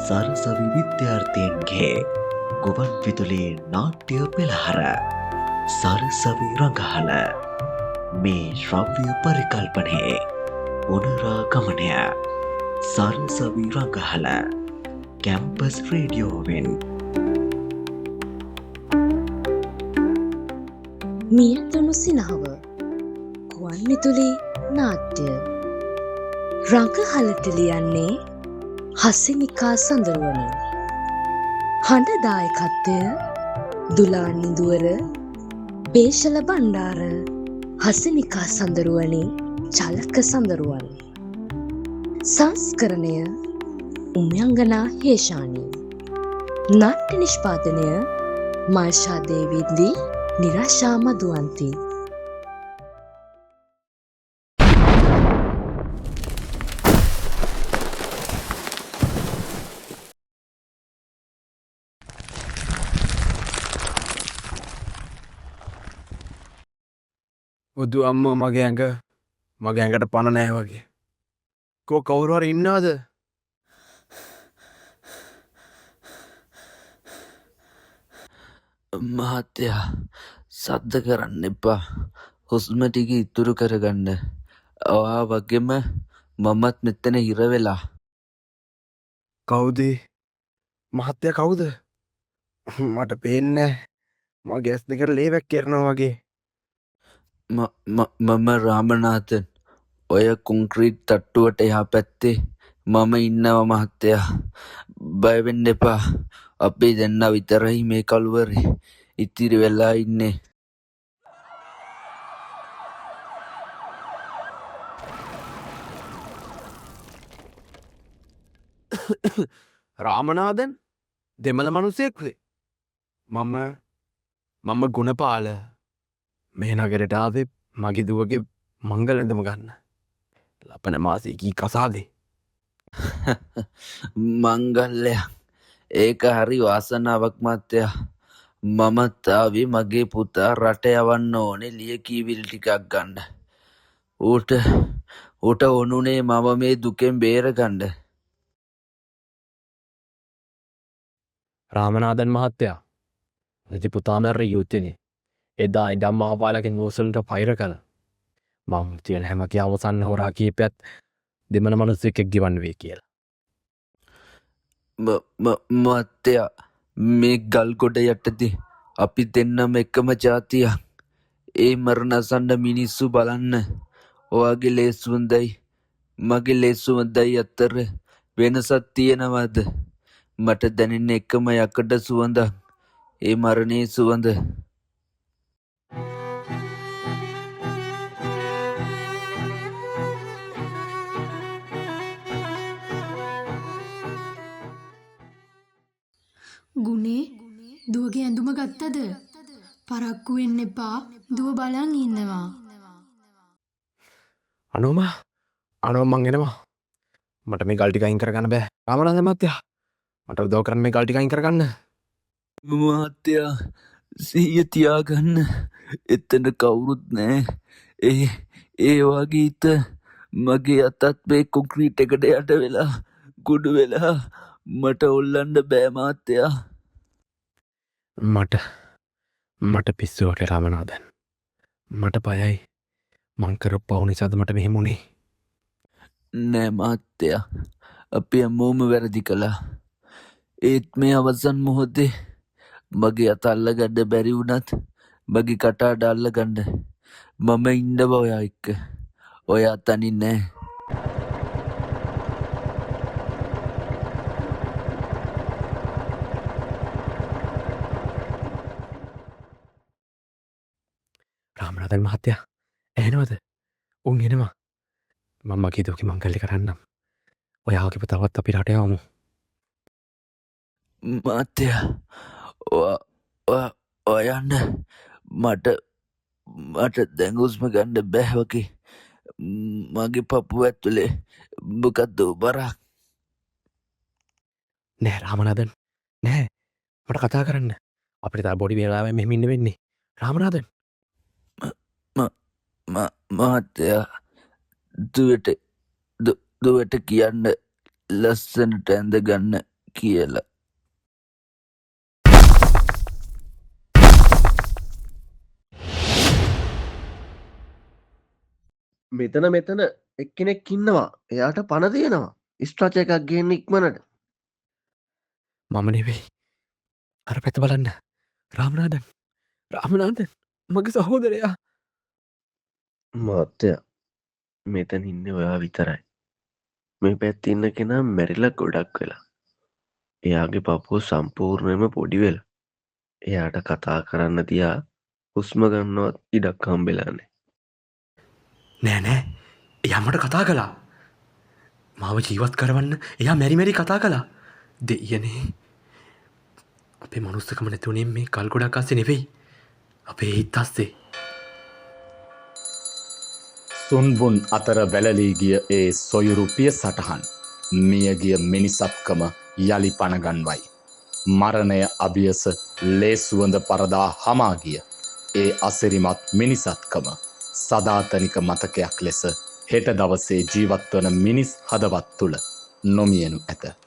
සරසවි විද්‍යාර්ථීන්ගේ ගුවන් විදුලි නාට්‍ය පෙළහර සරසවි රඟහල මේ ශ්‍රව්‍ය පරිකල්පනයේ පුනරාගමනය සරසවි රඟහල කැම්පස් රේඩියෝවෙන් මියතුණු සිනහව ගුවන් විදුලි නාට්‍ය රඟහලට ලියන්නේ හසිනිකා සඳරුවනි. හඬදායකත්වය දුලානි දුවර, බේෂල බණ්ඩාර, හසිනිකා සඳරුවනි, චලක සඳරුවන්. සංස්කරණය උම්යංගනා හේෂානි. නාට්‍ය නිෂ්පාදනය මාෂා දේවින්දි, නිරාශා මදුවන්ති. බුදු අම්මෝ මගේ ඇඟට පණ නැහැ වගේ. කවුරු හරි ඉන්නවද? මහත්තයා සද්ද කරන්න එපා. හුස්ම ටික ඉතුරු කරගන්න. ඔයා වගේම මමත් මෙතන හිර වෙලා. කවුද? මහත්තයා කවුද? මට පේන්නේ නැහැ. මගේ ඇස් දෙකට ලේ වැක්කිරනවා වගේ. මම රාමනාථන්. ඔය කොන්ක්‍රීට් තට්ටුවට එහා පැත්තේ මම ඉන්නවා මහත්තයා. බය වෙන්න එපා. අපි දෙන්නා විතරයි මේ කළුවරේ ඉතිරි වෙලා ඉන්නේ. රාමනාදන් දෙමළ මිනිසෙක්ද? මම ගුණපාල. මේ නගරයට ආවේ මගේ දුවගේ මංගලඳම ගන්න. ලපන මාසේ කී කසාදේ. මංගල්‍යයක්. ඒක හරි වාසනාවක් මහත්තයා. මමත් ආවේ මගේ පුතා රට යවන්න ඕනේ ලියකියවිලි ටිකක් ගන්න. ඌට ඕනුනේ මම මේ දුකෙන් බේරගන්න. රාමනාදන් මහත්තයා නැති පුතාමැර යුත්තනේ. එදා ඉඩම් මාපාලකින් වෝසලට පෛර කළ මං තියෙන හැමකි අවසන්න හොරා කීපයත් දෙමන මනුස්සෙක්ෙක් ගිවන්න වේ කියලා. මත්තයා මේ ගල් ගොඩ යටති අපි දෙන්නම එකම ජාතියක්. ඒ මරණසන්න මිනිස්සු බලන්න. ඔයාගේ ලේසුවන්දයි මගේ ලේසුවන්දයි අතර වෙනසක් තියෙනවද? මට දැනෙන එකම යකඩ සුවඳ. ඒ මරණයේ සුවඳ. ගුණේ දුවගේ ඇඳුම ගත්තද? පරක්කු වෙන්න එපා. දුව බලන් ඉන්නවා. අනෝම මං එනවා. මට මේ ගල් ටික අයින් කරගන්න බෑ. රාමනාදන් මහත්තයා මට උදව් කරන්න මේ ගල් ටික අයින් කරගන්න. මහත්තයා සිහිය තියාගන්න. එතන කවුරුත් නෑ. ඒ වගේ හිත මගේ අතත් මේ කොන්ක්‍රීට් එකට යට වෙලා කුඩු වෙලා මට ඔල්ලන්න බෑ මහත්තයා. මට පිස්සුවට රාමනාදන්. මට බයයි. මං කරපු පව් නිසාද මට මෙහෙම වුනේ. නෑ මහත්තයා. අපි හැමෝම වැරදි කළා. ඒත් මේ අවසන් මොහොතේ මගේ අත අල්ලගන්න බැරි වුණත් මගේ කටාඩ අල්ලගන්න මම ඉන්නවා ඔයා එක්ක. ඔයා තනි නෑ. රාමනාදන් මහත්තයා ඇහෙනවද? උන් එනවා. මම මගේ දුවගේ මංගල්‍ය කරන්නම්. ඔයාගේ පුතාවත් අපි රට යවමු. මහත්තයා ඔයන්න මට දැන් හුස්ම ගන්න බෑ වගේ. මගේ පපුව ඇතුලේ මොකද්ද බරක්. නෑ රාමනාදන් නෑ. මට කතා කරන්න. අපිට තා බොඩි වෙලාවෙන් මෙහෙම ඉන්න වෙන්නේ. රාමනාදන් මහත්තයා දුවට කියන්න ලස්සනට ඇඳ ගන්න කියලා. මෙතන එක්කෙනෙක් ඉන්නවා. එයාට පණ තියෙනවා. ස්ට්‍රච් එකක් ගේන්න ඉක්මනට. මම නෙවෙයි. අර පැත්ත බලන්න. රාමනාදන් මගේ සහෝදරයා. මහත්තයා මෙතන ඉන්නේ ඔයා විතරයි. මේ පැත්තේ ඉන්න කෙනා මැරිලා ගොඩක් වෙලා. එයාගේ පපුව සම්පූර්ණයෙන්ම පොඩි වෙලා. එයාට කතා කරන්න තියා හුස්ම ගන්නවත් ඉඩක් හම්බෙලා නැහැ. නෑ එයා මට කතා කළා. මාව ජීවත් කරවන්න එයා මැරි කතා කළා. දෙයනේ අපේ මනුස්සකම නැතුනේ මේ කල් ගොඩක් අස්සේ නෙවෙයි. අපේ හිත අස්සේ. සුන්බුන් අතර වැලලී ගිය ඒ සොයුරු පිය සටහන් මියගිය මිනිසත්කම යළි පණගන්වයි. මරණය අභියස ලේසුවඳ පරදා හමාගිය ඒ අසිරිමත් මිනිසත්කම සදාතනික මතකයක් ලෙස හෙට දවසේ ජීවත්වන මිනිස් හදවත් තුළ නොමියනු ඇත.